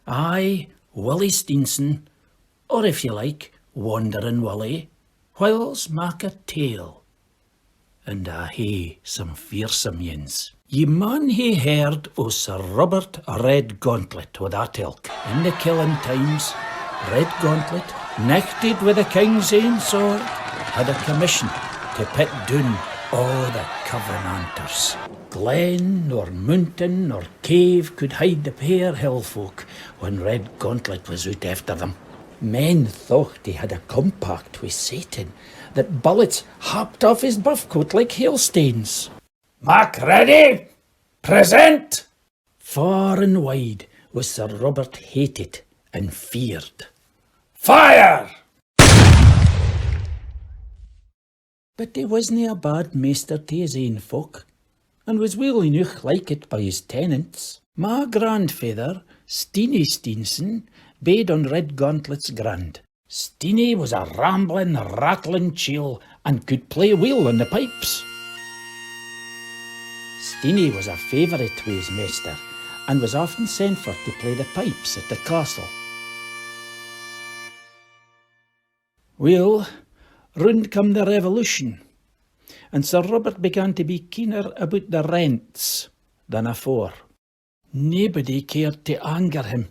I, Wullie Steenson, or if you like, Wanderin Wullie, whiles mak a tale, and I hae some fearsome yins. Ye maun hae heard o Sir Robert Redgauntlet o that ilk. In the killing times, Redgauntlet, knechted with the king's ain sword, had a commission to pit down all the Covenanters. Glen, nor mountain, nor cave could hide the pair hill folk when Redgauntlet was out after them. Men thought he had a compact with Satan, that bullets hopped off his buff coat like hailstones. Mac ready! Present! Far and wide was Sir Robert hated and feared. Fire! But he wasna a bad meester to his ain folk, and was well enough liked by his tenants. My grandfather, Steenie Steenson, bade on Redgauntlet's grand. Steenie was a rambling, rattling chiel, and could play well on the pipes. Steenie was a favourite with his meester, and was often sent for to play the pipes at the castle. Well, round come the Revolution, and Sir Robert began to be keener about the rents than afore. Nobody cared to anger him.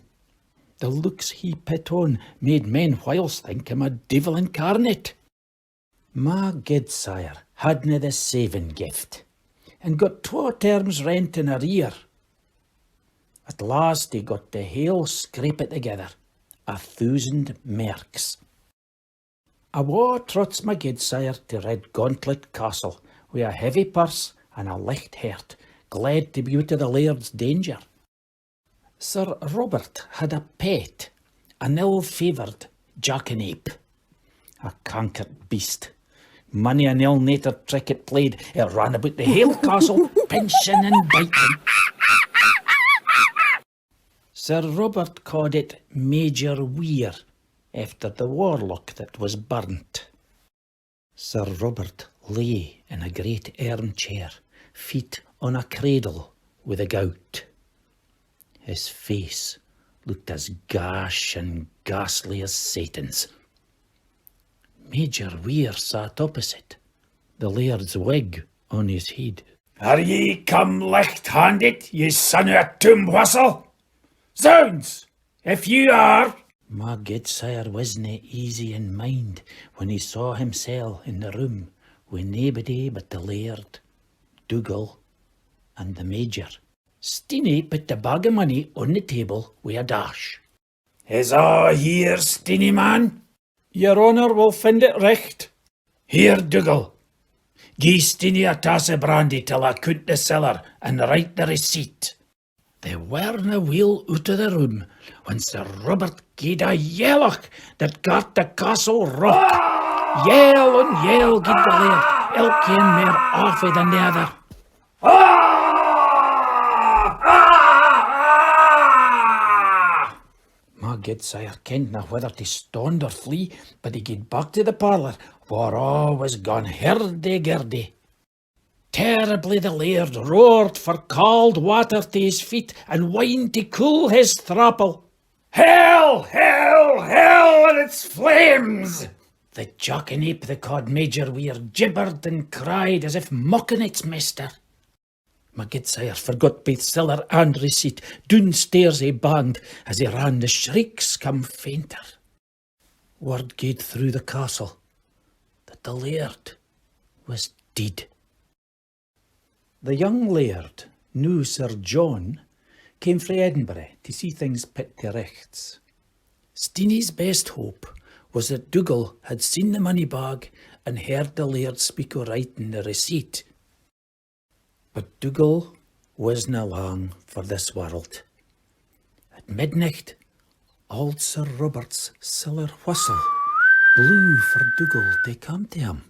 The looks he put on made men whiles think him a devil incarnate. My gudesire hadna the saving gift, and got 2 terms rent in arrear. At last he got the whole scrape it together, 1,000 merks. Awa trots my gudesire to Redgauntlet Castle with a heavy purse and a licht heart, glad to be out of the laird's danger. Sir Robert had a pet, an ill-favoured jackanape, a cankered beast. Many an ill-natured trick it played, it ran about the hale castle, pinching and biting. Sir Robert called it Major Weir, after the warlock that was burnt. Sir Robert lay in a great armchair, feet on a cradle with a gout. His face looked as gash and ghastly as Satan's. Major Weir sat opposite, the laird's wig on his head. Are ye come licht-handed, ye son of a tomb whistle? Zounds, if you are... My gudesire wasna easy in mind when he saw himself in the room with naebody but the laird, Dougal, and the Major. Steenie put the bag of money on the table with a dash. Is a' here, Steenie man? Your honour will find it recht. Here, Dougal. Gie Steenie a tass of brandy till I count the cellar and write the receipt. They werena weel out of the room when Sir Robert gied a yellach that got the castle rock. Yell and yell gied the laird, ilk ane mair awful than the other. My gudesire kendna whether to stand or flee, but he gied back to the parlour, where all was gone hurdy-gurdy. Terribly the laird roared for cold water to his feet and wine to cool his thrapple. Hell, hell, hell and its flames! The jackanape they called Major Weir gibbered and cried as if mocking its master. My gudesire forgot both cellar and receipt. Downstairs he banged as he ran, the shrieks come fainter. Word gaed through the castle that the laird was dead. The young laird, new Sir John, came frae Edinburgh to see things put to richts. Steenie's best hope was that Dougal had seen the money bag and heard the laird speak o' writing the receipt. But Dougal wasna long for this world. At midnight, old Sir Robert's siller whistle blew for Dougal to come to him.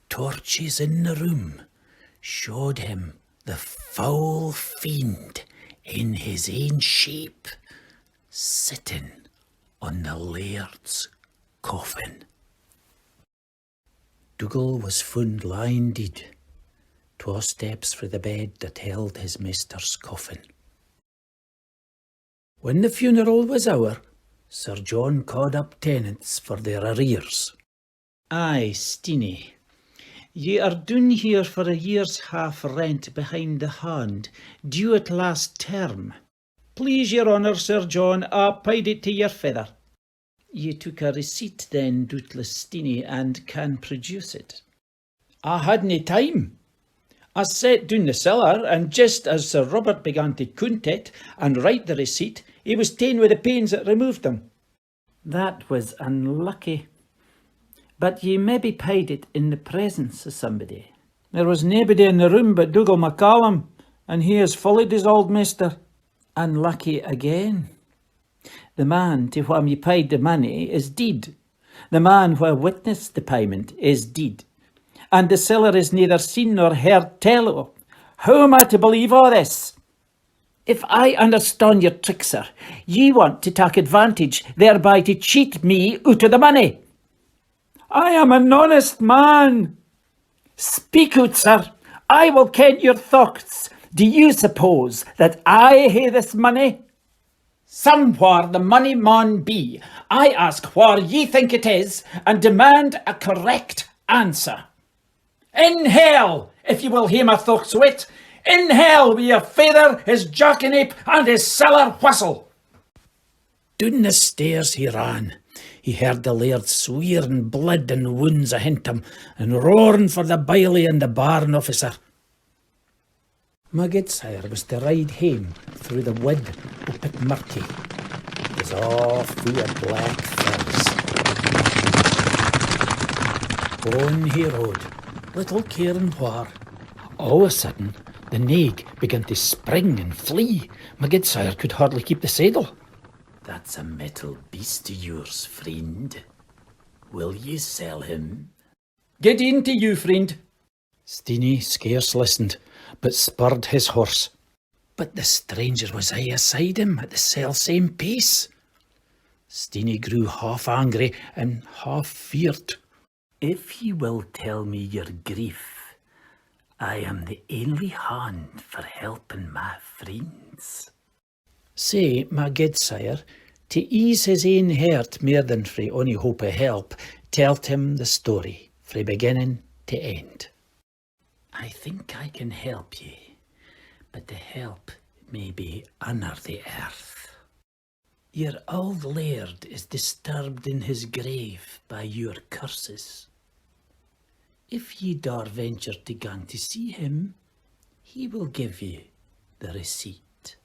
Torches in the room showed him the foul fiend in his ain shape, sitting on the laird's coffin. Dougal was found lying dead, 2 steps frae the bed that held his master's coffin. When the funeral was o'er, Sir John called up tenants for their arrears. Aye, Steenie, ye are doon here for a year's half rent behind the hand, due at last term. Please your honour, Sir John, I paid it to your feather. Ye took a receipt then, doubtless, Steenie, and can produce it. I hadna time. I set down the cellar, and just as Sir Robert began to count it and write the receipt, he was ta'en with the pains that removed them. That was unlucky. But ye maybe paid it in the presence of somebody. There was nobody in the room but Dougal MacCallum, and he has followed his old master. Unlucky again. The man to whom ye paid the money is dead. The man who witnessed the payment is dead. And the cellar is neither seen nor heard tell of. How am I to believe all this? If I understand your trick, sir, ye want to take advantage, thereby to cheat me out of the money. I am an honest man. Speak out, sir. I will ken your thoughts. Do you suppose that I hae this money? Somewhere the money maun be. I ask where ye think it is, and demand a correct answer. In hell, if you will hear my thoughts wit. In hell with your father, his jackanape, and his cellar whistle. Down the stairs he ran. He heard the laird swearing blood and wounds ahint him, and roaring for the baillie and the barn officer. My gudesire was to ride hame through the wood up at Murky. It was all full of black firs. On he rode, little caring where. All of a sudden, the nag began to spring and flee. My gudesire could hardly keep the saddle. That's a metal beast of yours, friend. Will you sell him? Get in to you, friend. Steenie scarce listened, but spurred his horse. But the stranger was aye aside him at the self-same pace. Steenie grew half angry and half feared. If ye will tell me your grief, I am the only hand for helping my friends. Say, my gudesire, to ease his ain hurt mair than frae ony hope of help, tell't him the story, frae beginning to end. I think I can help ye, but the help may be under the earth. Your old laird is disturbed in his grave by your curses. If ye dare venture to gang to see him, he will give you the receipt.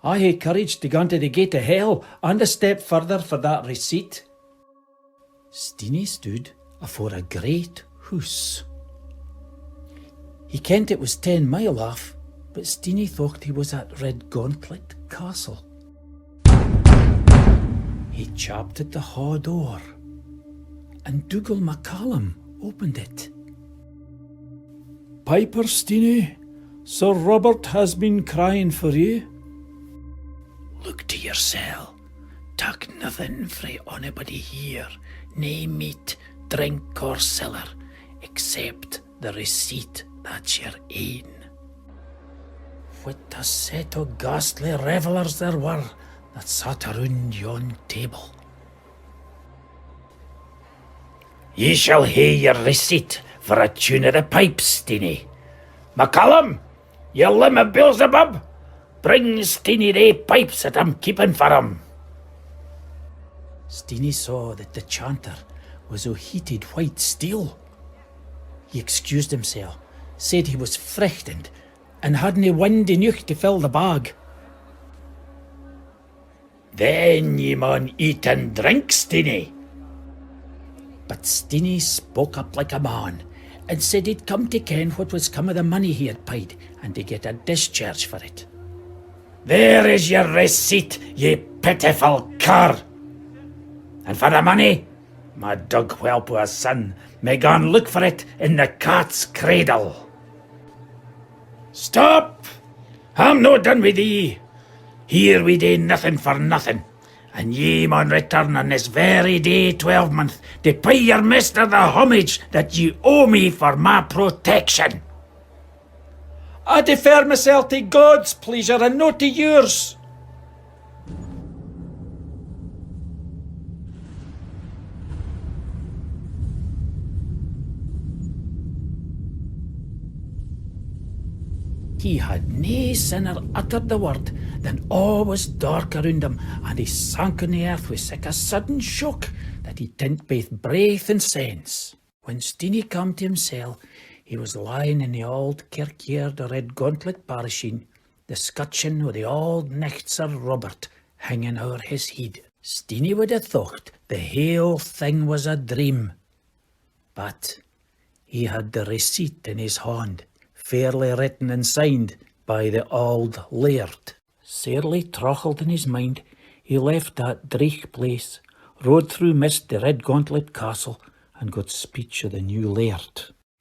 I hae courage to gang to the gate of hell and a step further for that receipt. Steenie stood afore a great hoose. He kent it was 10 mile off, but Steenie thought he was at Redgauntlet Castle. He chapped at the hall door, and Dougal MacCallum opened it. Piper, Steenie, Sir Robert has been crying for you. Look to yoursel. Tak nothing frae onybody here, nae meat, drink or cellar, except the receipt that's your ain. What a set o' ghastly revellers there were that sat around yon table. Ye shall hae your receipt for a tune of the pipes, Steenie. MacCallum, ye limb of Beelzebub, bring Steenie they pipes that I'm keeping for him. Steenie saw that the chanter was o' heated white steel. He excused himself, said he was frightened, and hadna wind enough to fill the bag. Then ye maun eat and drink, Steenie. But Steenie spoke up like a man, and said he'd come to ken what was come of the money he had paid, and to get a discharge for it. There is your receipt, ye pitiful cur. And for the money, my dog whelp with a son may go and look for it in the cat's cradle. Stop! I'm no done with thee. Here we do nothing for nothing, and ye maun return on this very day 12-month to pay your master the homage that ye owe me for my protection. I defer myself to God's pleasure and not to yours. he had nae sooner uttered the word than all was dark around him, and he sank on the earth with sic a sudden shock that he didn't baith breath and sense. When Steenie come to himsel, he was lying in the old kirkyard of Redgauntlet parishine, the scutcheon o' the old nicht Sir Robert hanging o'er his head. Steenie would have thought the whole thing was a dream, but he had the receipt in his hand, fairly written and signed by the old laird. Sairly troubled in his mind, he left that dreich place, rode through mist to Redgauntlet Castle, and got speech of the new laird.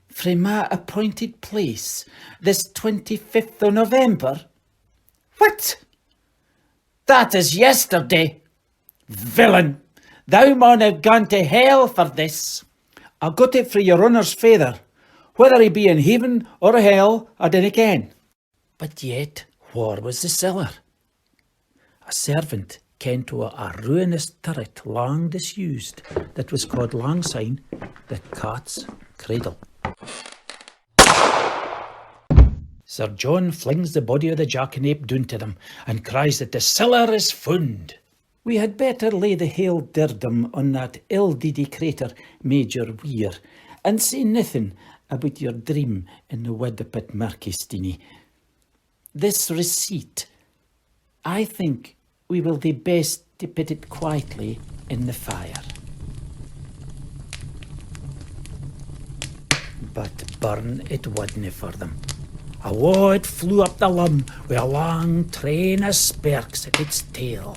"Frae my appointed place, this 25th of November?" "What? That is yesterday." "Villain, thou maun have gone to hell for this." "I got it frae your honour's father. Whether he be in heaven or hell, I dinna ken." But yet, where was the cellar? A servant came to a ruinous turret long disused that was called langsyne the Cat's Cradle. Sir John flings the body of the jackanape down to them and cries that the cellar is found. "We had better lay the hale dirdum on that ill-deedy crater, Major Weir, and say nothing about your dream in the wood up at Markesteenie. This receipt, I think we will do best to put it quietly in the fire." But burn it wouldna for them. Awa it flew up the lum with a long train of sparks at its tail.